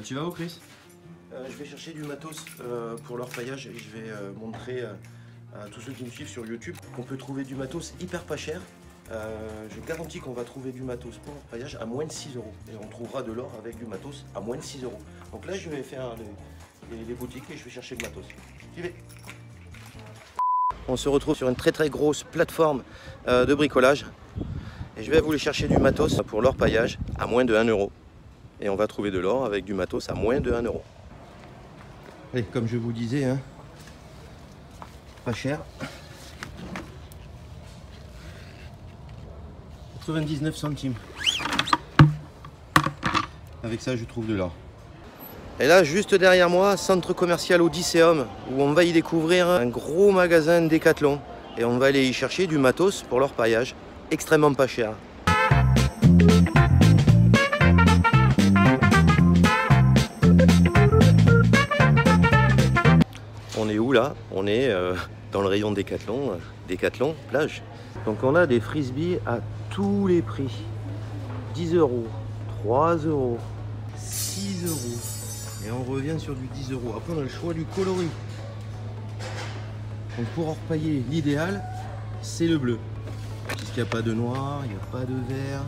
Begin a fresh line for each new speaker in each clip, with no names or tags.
Tu vas où, Chris?
Je vais chercher du matos pour l'orpaillage et je vais montrer à tous ceux qui me suivent sur YouTube qu'on peut trouver du matos hyper pas cher. Je garantis qu'on va trouver du matos pour l'orpaillage à moins de 6 €. Et on trouvera de l'or avec du matos à moins de 6 €. Donc là, je vais faire les boutiques et je vais chercher le matos. J'y vais. On se retrouve sur une très grosse plateforme de bricolage. Et je vais vous aller chercher du matos pour l'orpaillage à moins de 1 €. Et on va trouver de l'or avec du matos à moins de 1 €. Allez, comme je vous disais, hein, pas cher. 99 centimes. Avec ça, je trouve de l'or. Et là, juste derrière moi, centre commercial Odysseum, où on va y découvrir un gros magasin Decathlon. Et on va aller y chercher du matos pour l'orpaillage, extrêmement pas cher. On est où là? On est dans le rayon Decathlon, Decathlon plage. Donc on a des frisbees à tous les prix. 10 €, 3 €, 6 €. Et on revient sur du 10 €. Après on a le choix du coloris. Donc pour orpailler, l'idéal, c'est le bleu. Puisqu'il n'y a pas de noir, il n'y a pas de vert.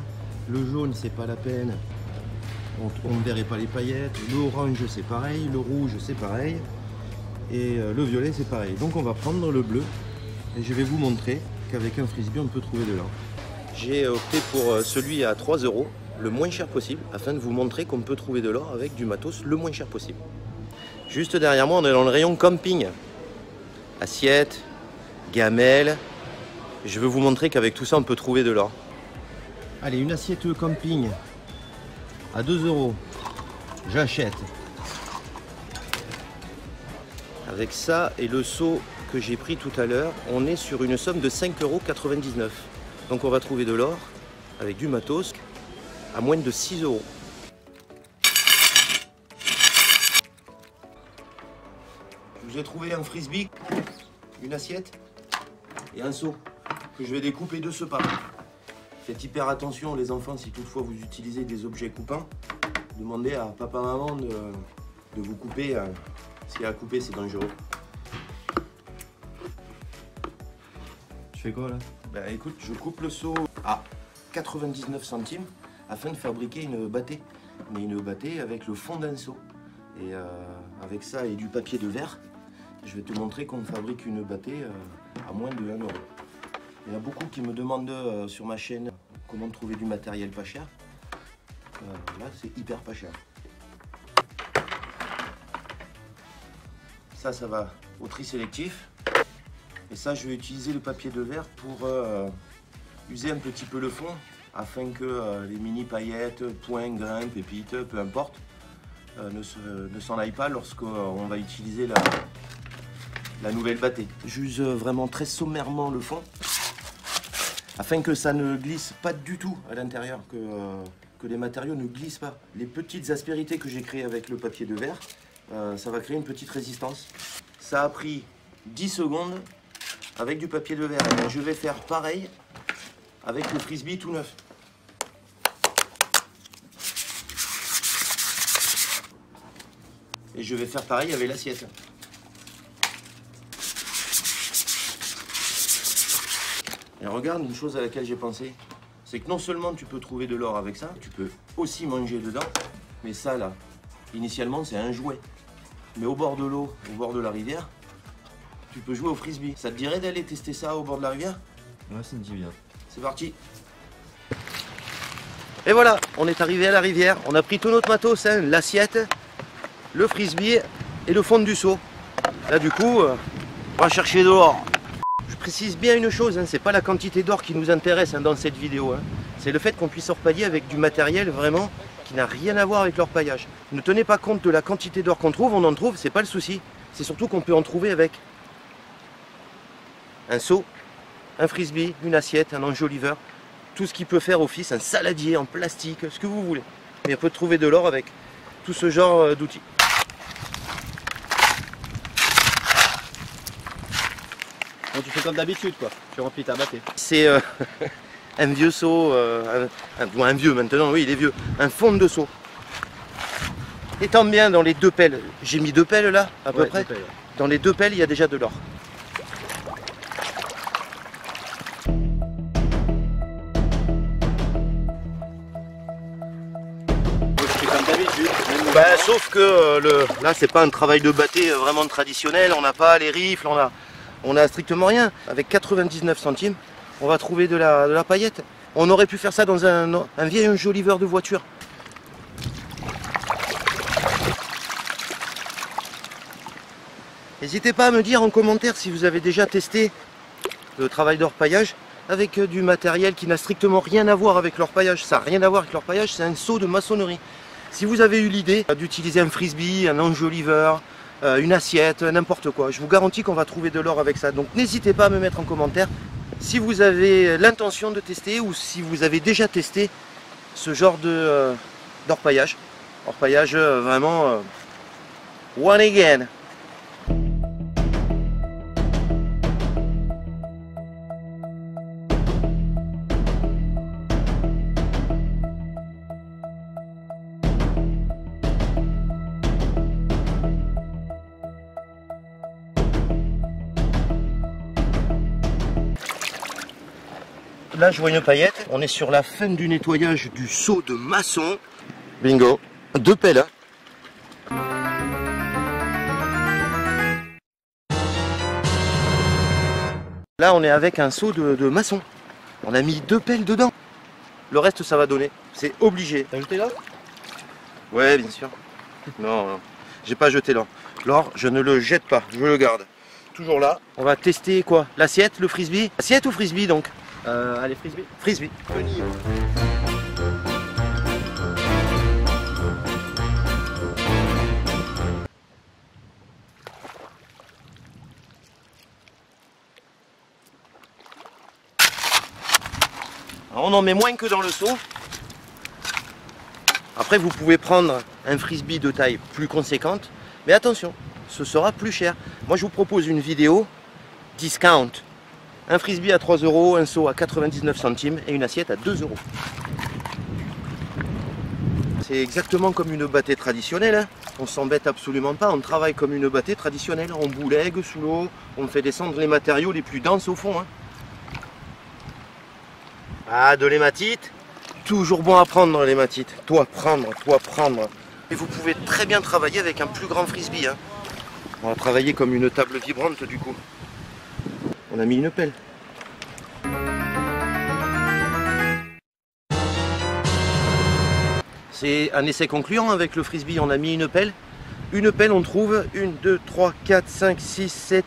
Le jaune, c'est pas la peine. On ne verrait pas les paillettes. L'orange, c'est pareil. Le rouge, c'est pareil. Et le violet, c'est pareil. Donc on va prendre le bleu. Et je vais vous montrer qu'avec un frisbee, on peut trouver de l'or. J'ai opté pour celui à 3 €, le moins cher possible, afin de vous montrer qu'on peut trouver de l'or avec du matos le moins cher possible. Juste derrière moi, on est dans le rayon camping. Assiettes, gamelles. Je veux vous montrer qu'avec tout ça, on peut trouver de l'or. Allez, une assiette camping à 2 €. J'achète. Avec ça et le seau que j'ai pris tout à l'heure, on est sur une somme de 5,99 €. Donc on va trouver de l'or avec du matos à moins de 6 €. Je vous ai trouvé un frisbee, une assiette et un seau que je vais découper de ce pas. Faites hyper attention les enfants, si toutefois vous utilisez des objets coupants, demandez à papa maman de vous couper. Ce qu'il y a à couper, c'est dangereux.
Tu fais quoi là?
Ben écoute, je coupe le seau à 99 centimes afin de fabriquer une bâtée. Mais une bâtée avec le fond d'un seau. Et avec ça et du papier de verre, je vais te montrer qu'on fabrique une bâtée à moins de 1 €. Il y a beaucoup qui me demandent sur ma chaîne comment trouver du matériel pas cher. Là, c'est hyper pas cher. Ça va au tri sélectif. Et ça, je vais utiliser le papier de verre pour user un petit peu le fond afin que les mini paillettes, points, grains, pépites, peu importe, ne s'en aillent pas lorsqu'on va utiliser la nouvelle bâtée. J'use vraiment très sommairement le fond afin que ça ne glisse pas du tout à l'intérieur, que les matériaux ne glissent pas. Les petites aspérités que j'ai créées avec le papier de verre, ça va créer une petite résistance. Ça a pris 10 secondes avec du papier de verre. Et je vais faire pareil avec le frisbee tout neuf. Et je vais faire pareil avec l'assiette. Et regarde, une chose à laquelle j'ai pensé, c'est que non seulement tu peux trouver de l'or avec ça, tu peux aussi manger dedans, mais ça là, initialement c'est un jouet. Mais au bord de l'eau, au bord de la rivière, tu peux jouer au frisbee. Ça te dirait d'aller tester ça au bord de la rivière?
Ouais, ça me dit bien.
C'est parti. Et voilà, on est arrivé à la rivière. On a pris tout notre matos, hein, l'assiette, le frisbee et le fond du seau. Là du coup, on va chercher de l'or. Je précise bien une chose, hein, c'est pas la quantité d'or qui nous intéresse dans cette vidéo. Hein. C'est le fait qu'on puisse orpailler avec du matériel vraiment qui n'a rien à voir avec l'orpaillage. Ne tenez pas compte de la quantité d'or qu'on trouve, on en trouve, c'est pas le souci. C'est surtout qu'on peut en trouver avec un seau, un frisbee, une assiette, un enjoliveur, tout ce qui peut faire office, un saladier en plastique, ce que vous voulez. Mais on peut trouver de l'or avec tout ce genre d'outils.
Donc tu fais comme d'habitude quoi, tu remplis ta bâtée.
C'est un vieux seau, un vieux maintenant, oui il est vieux, un fond de seau. Et tant bien dans les 2 pelles. J'ai mis 2 pelles là, à peu près.
2 pelles, ouais.
Dans les 2 pelles, il y a déjà de l'or.
Je fais comme d'habitude.
Bah, sauf que là, c'est pas un travail de batté vraiment traditionnel. On n'a pas les rifles, on a strictement rien. Avec 99 centimes, on va trouver de la paillette. On aurait pu faire ça dans un vieil enjoliveur de voiture. N'hésitez pas à me dire en commentaire si vous avez déjà testé le travail d'orpaillage avec du matériel qui n'a strictement rien à voir avec l'orpaillage. Ça n'a rien à voir avec l'orpaillage, c'est un seau de maçonnerie. Si vous avez eu l'idée d'utiliser un frisbee, un enjoliveur, une assiette, n'importe quoi, je vous garantis qu'on va trouver de l'or avec ça. Donc n'hésitez pas à me mettre en commentaire si vous avez l'intention de tester ou si vous avez déjà testé ce genre d'orpaillage. Orpaillage vraiment one again. Là, je vois une paillette. On est sur la fin du nettoyage du seau de maçon. Bingo. 2 pelles. Là, on est avec un seau de maçon. On a mis 2 pelles dedans. Le reste, ça va donner. C'est obligé.
T'as jeté l'or?
Ouais, bien sûr. Non, non. J'ai pas jeté l'or. L'or, je ne le jette pas. Je le garde. Toujours là. On va tester quoi? L'assiette, le frisbee? Assiette ou frisbee donc?
Allez, frisbee.
Frisbee. Alors, on en met moins que dans le seau. Après, vous pouvez prendre un frisbee de taille plus conséquente. Mais attention, ce sera plus cher. Moi, je vous propose une vidéo discount. Un frisbee à 3 €, un seau à 99 centimes et une assiette à 2 €. C'est exactement comme une battée traditionnelle. Hein. On s'embête absolument pas, on travaille comme une battée traditionnelle. On boulègue sous l'eau, on fait descendre les matériaux les plus denses au fond. Hein. Ah, de l'hématite. Toujours bon à prendre l'hématite. Toi prendre, toi prendre. Et vous pouvez très bien travailler avec un plus grand frisbee. Hein. On va travailler comme une table vibrante du coup. On a mis une pelle. C'est un essai concluant avec le frisbee. On a mis une pelle. Une pelle, on trouve 1, 2, 3, 4, 5, 6, 7,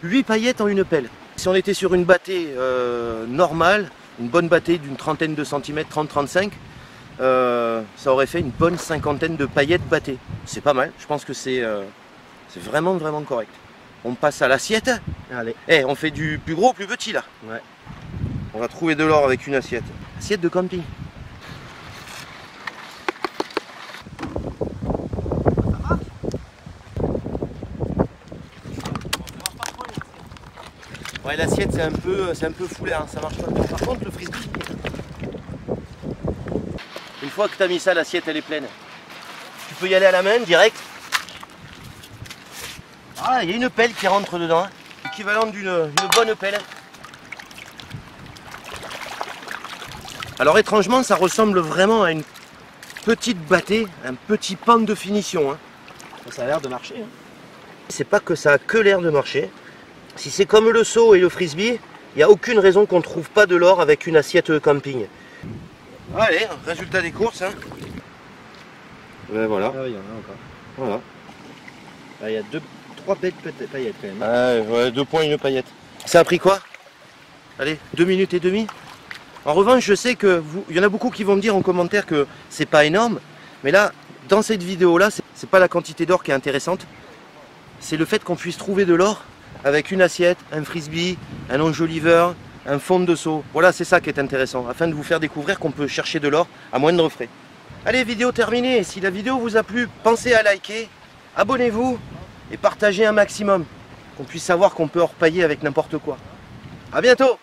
8 paillettes en une pelle. Si on était sur une battée normale, une bonne battée d'une trentaine de centimètres, 30-35, ça aurait fait une bonne cinquantaine de paillettes battées. C'est pas mal. Je pense que c'est vraiment correct. On passe à l'assiette.
Allez.
On fait du plus gros au plus petit là.
Ouais.
On va trouver de l'or avec une assiette. Assiette de camping. Ouais, l'assiette c'est un peu foulaire, hein, ça marche pas. Par contre le frisbee, une fois que tu as mis ça, l'assiette elle est pleine. Tu peux y aller à la main direct. Ah, il y a une pelle qui rentre dedans, hein. Équivalent d'une bonne pelle. Alors étrangement, ça ressemble vraiment à une petite battée, un petit pan de finition. Hein.
Ça a l'air de marcher. Hein.
C'est pas que ça a que l'air de marcher. Si c'est comme le seau et le frisbee, il n'y a aucune raison qu'on ne trouve pas de l'or avec une assiette camping. Allez, résultat des courses. Hein. Ben voilà.
Ah oui, il y en a encore.
Voilà.
Ah, il y a 3 belles paillettes quand même.
Ah, ouais, 2 points, une paillette. Ça a pris quoi? Allez, 2 minutes et demie. En revanche, je sais que il y en a beaucoup qui vont me dire en commentaire que c'est pas énorme. Mais là, dans cette vidéo-là, c'est pas la quantité d'or qui est intéressante. C'est le fait qu'on puisse trouver de l'or avec une assiette, un frisbee, un enjoliveur, un fond de seau. Voilà, c'est ça qui est intéressant, afin de vous faire découvrir qu'on peut chercher de l'or à moindre frais. Allez, vidéo terminée. Si la vidéo vous a plu, pensez à liker, abonnez-vous et partagez un maximum, qu'on puisse savoir qu'on peut orpailler avec n'importe quoi. A bientôt!